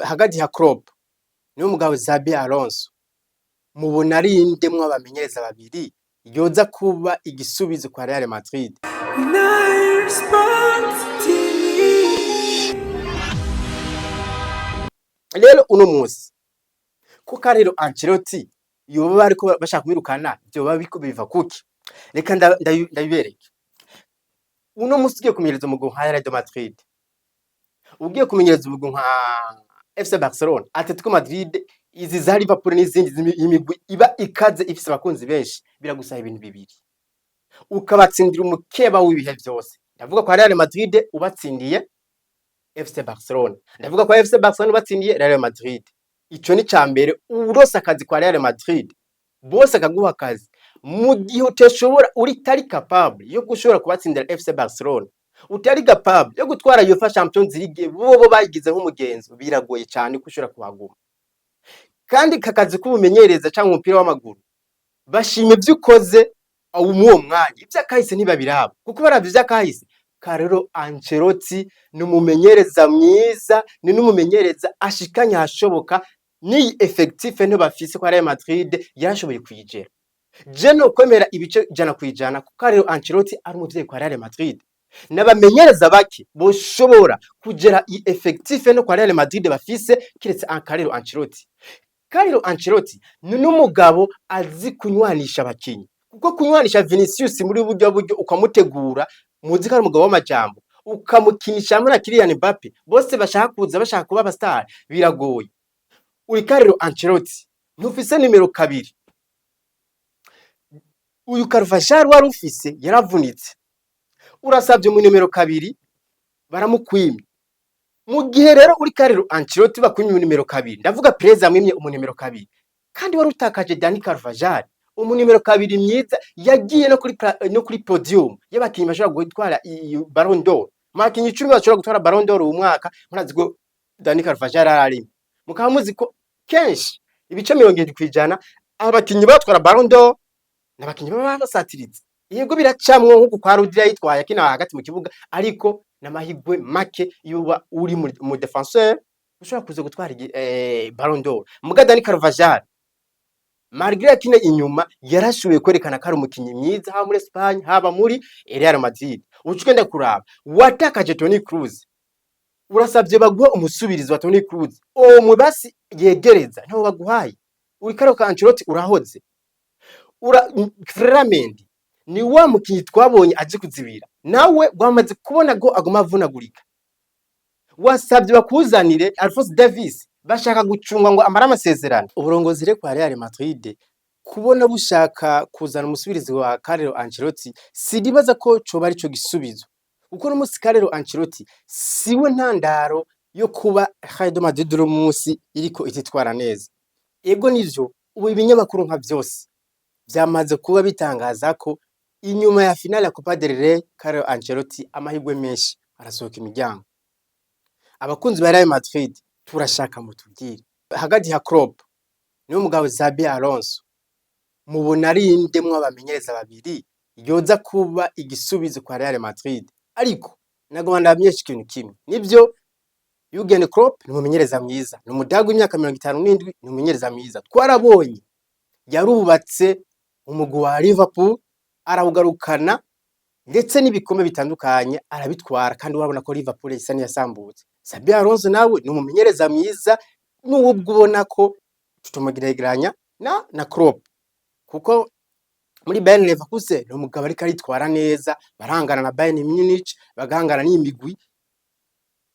hagati ya Klopp n'umugabo Xabi Alonso mubona ari inde mwabamenyereza babiri yoza kuba igisubizo kwa Real Madrid? Rero uno munsi ko Carlo Ancelotti yoba bariko bashaka kumwirukana byoba biko biva kuki? Reka ndabibereke. Uno munsi ugiye kumenyereza umugwi nka Real Madrid, ugiye kumenyereza umugwi nka FC Barcelona, Atletico Madrid, izi za Liverpool n'izindi imigwi iba ikaze ifise abakunzi benshi, biragusaba ibintu bibiri ukabatsindira umukeba w'ibihe byose. Ndavuga ko Real Madrid ubatsindiye FC Barcelona, ndavuga ko FC Barcelona ubatsindiye Real Madrid. Ico ni cambere urose akazi kwa Real Madrid bose akaguha akazi mu gihe utashobora uri tari capable yo gushobora kubatsindira FC Barcelona, utari capable yo gutwara UEFA Champions League, bobo bayigize nk'umugenzo, biragoye cyane kushobora kubaguma. Kandi kakazi k'ubumenyereza cyangwa umupira w'amaguru bashime byukoze umuwo mwanya, ibyakahise ntibabiraba kuko baravye ibyakahise. Carlo Ancelotti numumenyereza mwiza, ni numumenyereza ashikanya hashoboka, ni effectif no bafise kwa Real Madrid yarashoboye kuyigera. Je no kwemera ibice jana kwijana kuko Carlo Ancelotti ari umuvyeyi kwa Real Madrid, n'abamenyereza bake boshobora kugera i effectif no kwa Real Madrid bafise kiretse Carlo Ancelotti. Carlo Ancelotti ni numugabo azi kunywanisha abakinyi, kuko kunywanisha Vinicius muri buryo ukamutegura muzi ko ari umugabo w'amajambo, ukamukinisha hamwe na Kylian Mbappe, bose bashaka kuza bashaka kuba abastar, biragoye. Uri Carlo Ancelotti ntufise nimero 2, uyu Carvajal wari ufise yaravunitse, urasabye mu nimero 2 baramukwimye. Mu gihe rero uri Carlo Ancelotti bakwimye mu nimero 2, ndavuga Perez amwimye mu nimero 2, kandi wari utakaje Dani Carvajal umu nimero 2 myiza yagiye no kuri podium y'abakinyi bashobora gutwara Ballon d'Or. Makinyi 10 bashobora gutwara Ballon d'Or uyu mwaka, murazi ko Dani Carvajal ararimo. Mukaba muzi ko kenshi ibice 70% abakinyi batwara Ballon d'Or n'abakinyi baba basatiritse. Yego biracamwe nko kwa Rodri yitwaye akina hagati mu kibuga, ariko namahigwe make yuba uri mu defenseur ushobora kuza gutwara Ballon d'Or. Muga Dani Carvajal malgré kine inyuma yarashuye kwerekana ko ari umukinyi myiza ha muri Espagne haba muri Real Madrid. Ucugenda kuraba watakaje Toni Kroos, urasabye baguha umusubirizi wa Toni Kroos, mu basi yegereza ntaho baguhaye. Uri Carlo Ancelotti urahoze. Ferramendi ni wa mukinyi twabonye aje kuzibira, nawe gwamaze kubona go agoma avunagurika. Wasabye bakuzanire Alphonso Davies, bashaka gucunga ngo amara amasezerano. Uburongozi re kwa Real Madrid kubona bushaka kuzana umusubirizi wa Carlo Ancelotti, sidibaza ko coba ari cyo gisubizo, kuko n'umusi Carlo Ancelotti siwe ntandaro yo kuba Real Madrid ro munsi iriko ititwara neza. Ego nivyo ubu ibinyamakuru nka byose byamaze kuba bitangaza ko inyuma ya finale ya Copa del Rey Carlo Ancelotti amahigwe menshi arasohoka imiryango. Abakunzi ba Real Madrid turashaka mutubwire hagati ya Klopp n'umugabo Xabi Alonso mubona ari inde mwabamenyereza babiri yoza kuba igisubizo kwa Real Madrid? Ariko nagoma ndamyesha ikintu kimwe, nivyo Jurgen Klopp ni umumenyereza mwiza, ni umudagu w'imyaka 57, ni umumenyereza mwiza. Twarabonye yarubatse umugwi wa Liverpool arawugarukana, ndetse n'ibikombe bitandukanye arabitwara, kandi urabona ko Liverpool isa n'iyasambutse. Xabi Alonso nawe ni umumenyereza mwiza, n'ubwo ubona ko tutomugereranya na Klopp, kuko muri Bayern Leverkusen ni umugabo ariko aritwara neza, barangana na Bayern Munich, bagangana n'imigwi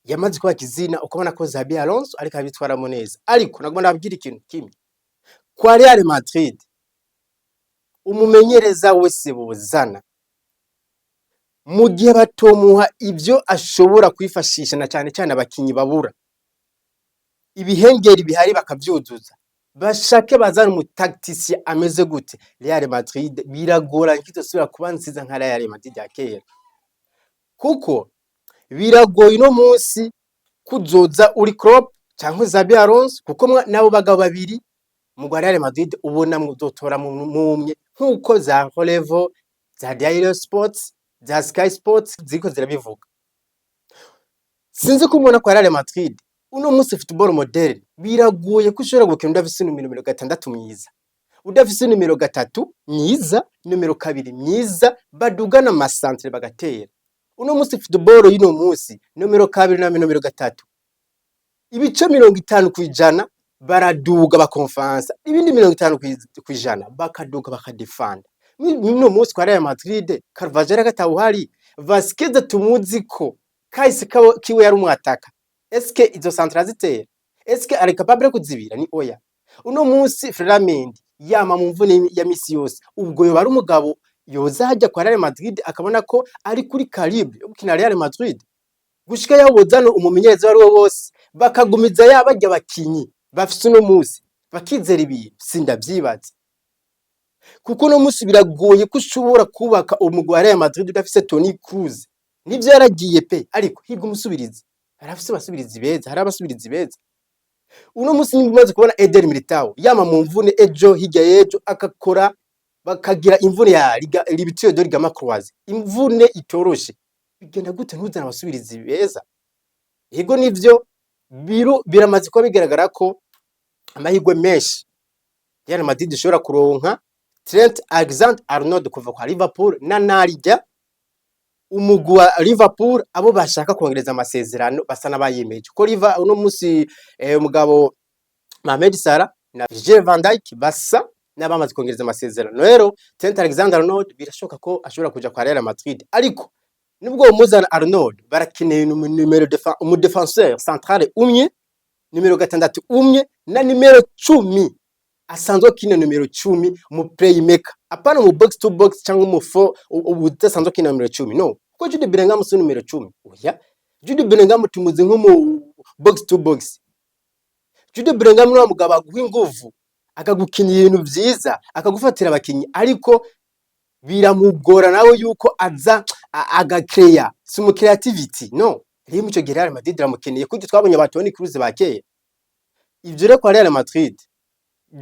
yamaze kuba kizina, ukabona ko Xabi Alonso ariko abitwaramo neza. Ariko nagomba ndabwira ikintu kimwe kwa Real Madrid, umumenyereza wese buzana mu gihe batomuha ibyo ashobora kwifashisha, na cyane cyane abakinyi babura ibihengeri bihari bakabyuzuza, bashake bazana umutacticien ameze gute, Real Madrid biragora nkitosubira kuba nziza nka Real Madrid ya kera, kuko biragoye no munsi kuzoza uri Klopp cyangwa Xabi Alonso, kuko nabo bagabo babiri mu Real Madrid ubona mudotora mumye nkuko za Revo, za Daily Sports, za Sky Sports ziko zirabivuga. Sinzi ko umubona kwa Real Madrid uno munsi football moderne biragoye ko ushobora gukina udafise numero 6 mwiza, udafise numero 3 myiza, numero 2 myiza badugana amasantre bagatera. Uno munsi football y'uno munsi numero 2 na numero 3 ibice 50% baraduga bakonfansa, ibindi 50% bakaduga bakadefanda. Uno munsi kwa Real Madrid Carvajal gatawuhari, Vasquez tumuzi ko kahise kiwe yari umwataka. Eske izo centre zitera? Eske ari capable kuzibira? Ni oya. Uno munsi Flamengo yama mu mvune ya misi yose, ubwo yo bari umugabo yoza hajya kwa Real Madrid akabona ko ari kuri calibre yo gukina Real Madrid, gushika yabozano umumenyereza wari wo bose bakagumiza yabajya bakinyi bafise uno munsi bakizera ibintu sindavyibaza. Kuko no munsi biragoye ko ushobora kubaka umugwi wa Real Madrid udafise Toni Kroos. Nivyo yaragiye pe, ariko higa umusubirizi. Arafise basubirizi beza, hari abasubirizi beza. Uno munsi nimaze kubona Eder Militao yama mu mvune ejo hirya yejo akakora bakagira imvune ya Libitio de Ligama Croisé, imvune itoroshe. Bigenda gute ntuzana abasubirizi beza? Yego nivyo biramaze kuba bigaragara ko amahirwe menshi Real Madrid ishobora kuronka Trent Alexander-Arnold kuva kwa Liverpool na narijya umugwi wa Liverpool abo bashaka kongereza amasezerano basa n'abayemeje ko uno munsi umugabo Mohamed Salah na Virgil van Dijk basa n'abamaze kongereza amasezerano. Rero Trent Alexander-Arnold birashoka ko ashobora kuja kwa Real Madrid, ariko nubwo umuzana Arnold barakeneye numero umudefenseur central umwe, numero 6 umwe na numero 10 asanzwe kina numero 10 mu playmaker, apana mu box to box cyangwa mu 4 ubudasanzwe kina numero 10. No, ko Jude Bellingham si numero 10. Oya, Jude Bellingham tumuzi nko mu box to box. Jude Bellingham no mugaba gw'inguvu akagukina ibintu vyiza akagufatira abakinyi, ariko biramugora nawe yuko aza agakreya si mu creativity. No, rero muco Real Madrid ramukeneye kuko twabonye Toni Kroos bakeye. Ivyo rero kwa Real Madrid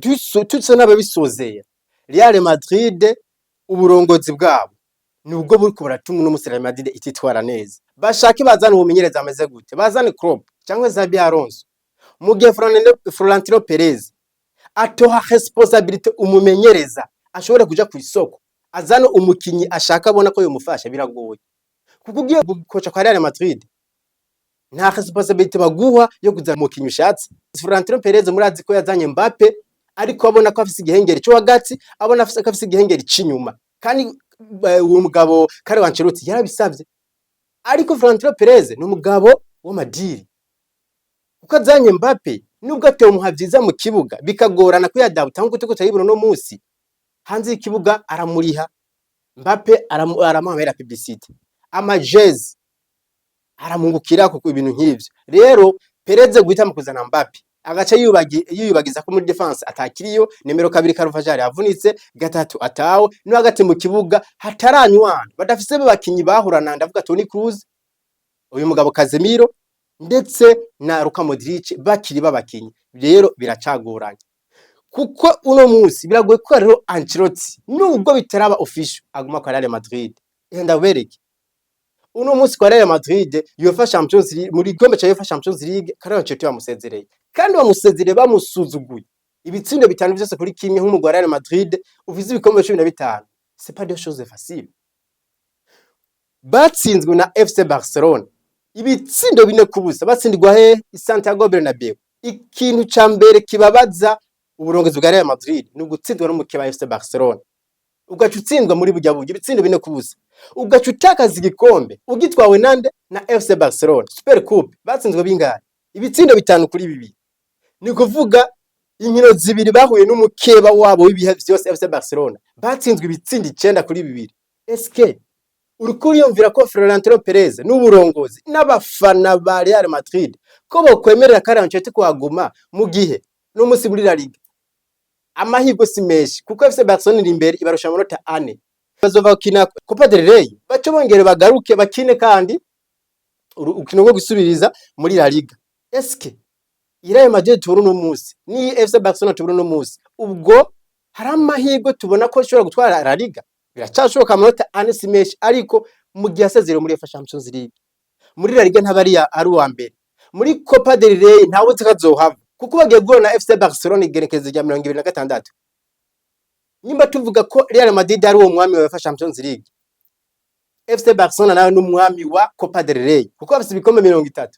tutse n'ababisozeye Real Madrid uburongozi bwabo nubwo buriko buratuma no Real Madrid ititwara neza. Bashake bazana ubumenyereza ameze gute, bazane Klopp cyangwa Xabi Alonso, mu gihe Florentino Perez atoha responsabilité umumenyereza ashobora kuja ku isoko azana umukinyi ashaka abona ko yomufasha, biragoye. Kuko ugiye gukoca kwa Real Madrid nta responsabilité baguha yo kuzana umukinyi ushatse. Florentino Perez murazi ko yazanye Mbappe, ariko abona ko afise igihengeri cyo hagati, abona afise igihengeri c'inyuma, kandi uwo mugabo Carlo Ancelotti yarabisavye. Ariko Florentino Perez ni umugabo w'amadiri, uko azanye Mbappe nubwo atewe muha vyiza mu kibuga bikagorana kuyadapta nkuko tuko taribona no munsi hanze y'ikibuga aramuriha. Mbappe aramuhamera publicité, amajezi aramungukira kuko ibintu nk'ivyo. Rero Perez guhita mu kuzana Mbappe agaca yiyubagiza ko muri defense atakiriyo, numero 2 Carvajal yavunitse, 3 atawo no hagati mu kibuga hataranywana badafise bakinyi bahurana, ndavuga Toni Kroos, uyu mugabo Casemiro ndetse na Luka Modric bakiri babakinyi. Rero biracagoranye kuko uno munsi biragoye ko rero Ancelotti nubwo bitaraba official aguma kwa Real Madrid. Ndabereke uno munsi kwa Real Madrid UEFA Champions League, muri gombe cha UEFA Champions League Carlo Ancelotti bamusezereye, kandi bamusezereye bamusuzuguye ibitsindo 5 byose kuri kimwe nk'umugwi wa Real Madrid uvize ibikombe 15. C'est pas des choses faciles. Batsinzwe na FC Barcelona ibitsindo 4 kubusa, batsindirwa he Santiago Bernabeu. Ikintu ca mbere kibabaza uburongozi bwa Real Madrid ni ugutsindwa n'umukeba FC Barcelona, ugacutsindwa muri bujya bujya ibitsindo 4 kubusa, ugacutakaza igikombe ugitwawe nande na FC Barcelona Super Coupe, batsinzwe bingahe ibitsindo 5 kuri 2. Ni kuvuga inkino zibiri bahuye n'umukeba wabo w'ibihe byose FC Barcelona batsinzwe ibitsindo 9 kuri 2. Eske urukuri yumvira ko Florentino Perez n'uburongozi n'abafana ba Real Madrid ko bokwemerera Carlo Ancelotti kuhaguma mu gihe no musi muri La Liga amahirwe si menshi, kuko FC Barcelona iri imbere ibarusha amanota 4. Bazova kina Copa del Rey baco bongere bagaruke bakine kandi ukino ngo gusubiriza muri La Liga. Eske Real Madrid tubura no musi ni FC Barcelona tubura no musi, ubwo hari amahirwe tubona ko ashobora gutwara La Liga? Biracashoboka amanota 4 si menshi, ariko mu gihe asezerero muri UEFA Champions League muri La Liga ntabari ari uwa mbere, muri Copa del Rey ntawe utakazohava kuko bagiye guhura na FC Barcelona igerekezo rya 2026. Nimba tuvuga ko Real Madrid ari uwo mwami wa Champions League, FC Barcelona nawe n'umwami wa Copa del Rey kuko bafite ibikombe 30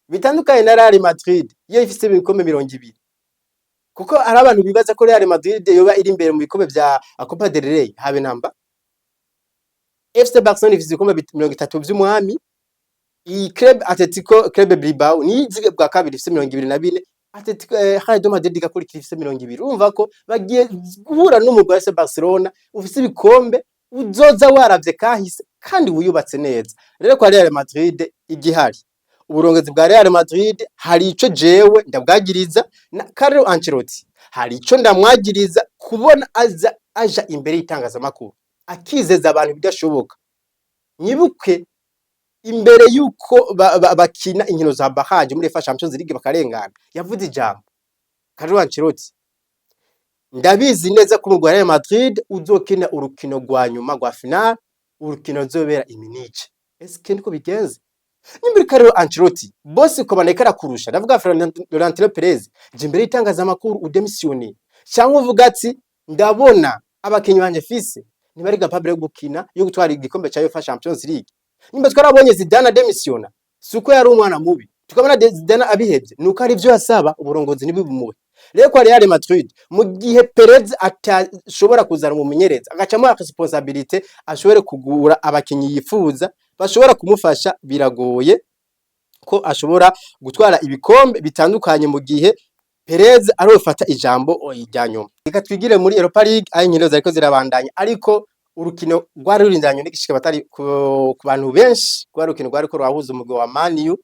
bitandukanye na Real Madrid iyo ifite ibikombe 20. Kuko ari abantu bibaza ko Real Madrid yoba iri imbere mu bikombe bya Copa del Rey, habe namba. FC Barcelona ifite ibikombe 30 by'umwami, iyi Club Atletico Club Bilbao ni izige bwa kabiri ifite 24, Atletico Real Madrid igakurikira ifite 20. Urumva ko bagiye guhura n'umugwi wa FC Barcelona ufite ibikombe uzoza waravye kahise kandi wiyubatse neza. Rero kwa Real Madrid igihari uburongozi bwa Real Madrid hari ico jewe ndabwagiriza na Carlo Ancelotti, hari ico ndamwagiriza kubona aja imbere y'itangazamakuru akizeza abantu bidashoboka. Nyibuke imbere yuko bakina inkino za barrage muri UEFA Champions League bakarengana, yavuze ijambo Carlo Ancelotti, ndabizi neza ko umugwi wa Real Madrid uzokina urukino rwa nyuma rwa final, urukino ruzobera i Munich. Ese niko bigenze? Nimbere Carlo Ancelotti boss ko banekara kurusha, ndavuga Florentino Perez je imbere y'itangazamakuru udemisione cyangwa uvuga ati ndabona abakinyi banje fise ntibari capable yo gukina yo gutwara igikombe cya UEFA Champions League. Nimba twarabonye Zidane demisiona suko yari umwana mubi, tukabona Zidane abihebye nuko ari byo yasaba uburongozi nibibumuwe. Rero kwa Real Madrid mu gihe Perez atashobora kuzana umumenyereza agacamo responsibility ashobore kugura abakinyi yifuza bashobora kumufasha, biragoye ko ashobora gutwara ibikombe bitandukanye mu gihe Perez arofata ijambo ijyanyuma. Reka twigire muri Europa League aho inkino zariko zirabandanya, ariko urukino rwari rurindanye n'igishika batari ku bantu benshi, rwa rukino rwariko rwahuza umugwi wa Man U,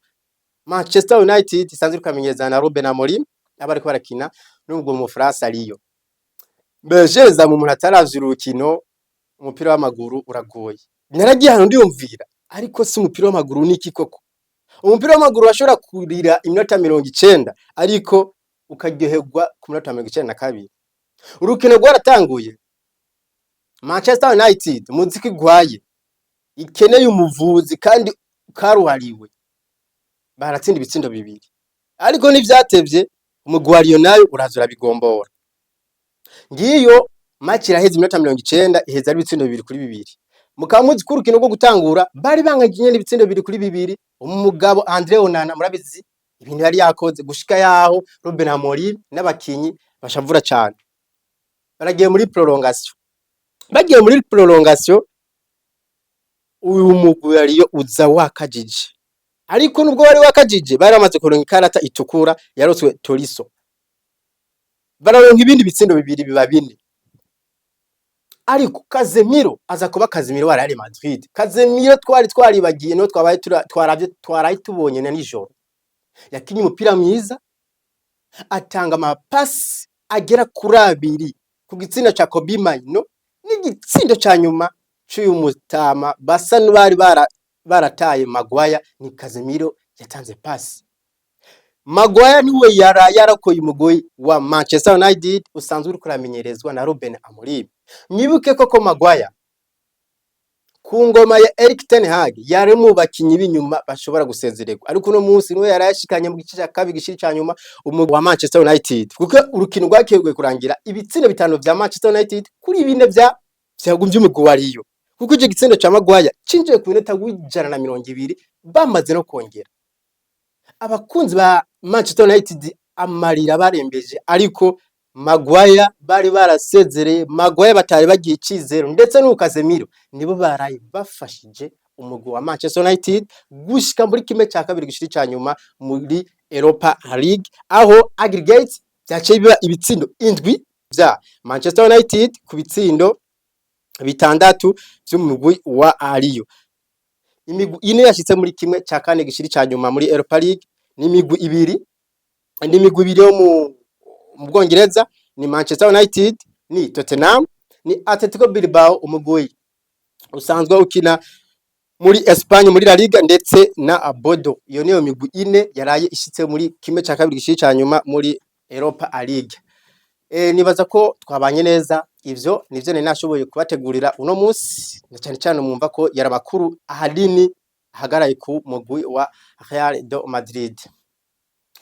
Manchester United isanzwe ikamenyezana na Ruben Amorim abariko barakina n'ubwo mu France ariyo. Bejeza mu muntu ataravye urukino, umupira w'amaguru uragoye. Naragiye hano ndiyumvira, ariko si umupira w'amaguru niki koko? Umupira w'amaguru washobora kurira iminota 90 ariko ukaryoherwa ku minota 92. Urukino rwaratanguye, Manchester United muziki gwaye ikeneye umuvuzi kandi karuhariwe, baratsinda ibitsindo 2, ariko nivyatevye umugwi wa Lionel urazura bigombora. Ngiyo match iraheze iminota 90 iheza ari ibitsindo 2-2. Mukamuzi ku rukino rwo gutangura bari bangaginye n'ibitsindo 2-2. Umugabo Andre Onana murabizi ibintu yari yakoze gushika yaho Ruben Amorim n'abakinyi bashavura cyane. Baragiye muri prolongation. Bagiye muri prolongation uyu mugwi yariyo uza wakajije. Ariko nubwo wari wakajije bari bamaze kuronka ikarata itukura yarotswe Tolisso. Bararonka ibindi bitsindo 2 biba 4. Ariko Casemiro aza kuba Casemiro wa Real Madrid. Casemiro twaribagiye no twabaye twaraye tubonye na nijoro. Yakinye umupira mwiza, atanga amapasi agera kuri 2 ku gitsina ca Kobe Maino n'igitsindo ca nyuma cy'uyu mutama basa n'bari barataye Maguire. Ni Casemiro yatanze pasi. Maguire niwe yarakoye umugoyi wa Manchester United usanzwe uri kuramenyerezwa na Ruben Amorim. Mwibuke koko Maguire ku ngoma ya Erik ten Hag yari mu bakinyi b'inyuma bashobora gusezererwa, ariko no munsi niwe yarayashikanye mu gice cya kabiri gishiri ca nyuma umugwi wa Manchester United, kuko urukino rwakegwe kurangira ibitsina 5 vya Manchester United kuri 4 vyagumvye umugwi wariyo, kuko ije gitsindo ca Maguire cinjiye ku minota 120 bamaze no kongera. Abakunzi ba Manchester United amarira barembeje, ariko Maguire bari barasezereye, Maguire batari bagiye icizero ndetse no Casemiro nibo baraye bafashije umugwi wa Manchester United gushika muri kimwe cya kabiri gishiri ca nyuma muri Europa League, aho aggregate byaciye biba ibitsindo 7 vya Manchester United ku bitsindo 6 by'umugwi wa Ariyo. Imigwi ine yashitse muri kimwe cya kane gishiri ca nyuma muri Europa League, n'imigwi 2 yo mu Bwongereza, ni Manchester United, ni Tottenham, ni Atletico Bilbao umugwi usanzwe ukina muri Espagne muri La Liga, ndetse na Bodo. Iyo niyo migwi ine yaraye ishitse muri kimwe cya kabiri gishiri ca nyuma muri Europa League. Nibaza ko twabanye neza, ivyo nivyo nashoboye kubategurira uno munsi, na cyane cyane mwumva ko yara makuru ahadini hagaraye ku mugwi wa Real de Madrid.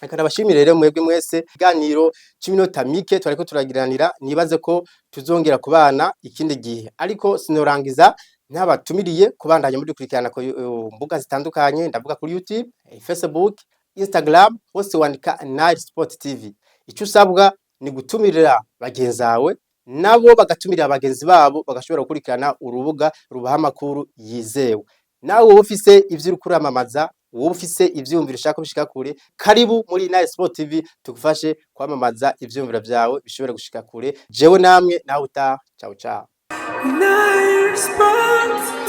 Reka nabashimire rero mwebwe mwese ikiganiro c'iminota mike twariko turagiranira, nibaze ko tuzongera kubana ikindi gihe, ariko sinorangiza ntabatumiriye kubandanya mudukurikirana ku mbuga zitandukanye, ndavuga kuri YouTube, Facebook, Instagram, hose wandika Nile Sport TV. Ico usabwa ni gutumirira bagenzawe nabo bagatumirira bagenzi babo bagashobora gukurikirana urubuga rubaha amakuru yizewe. Nawe wowe ufise ivyo uriko uramamaza, wowe ufise ivyiyumviro ushaka bishika kure, karibu muri Nile Sport TV tugufashe kwamamaza ivyiyumviro vyawe bishobore gushika kure. Jewe namwe nawe utaha. Ciao ciao. Nile Sport.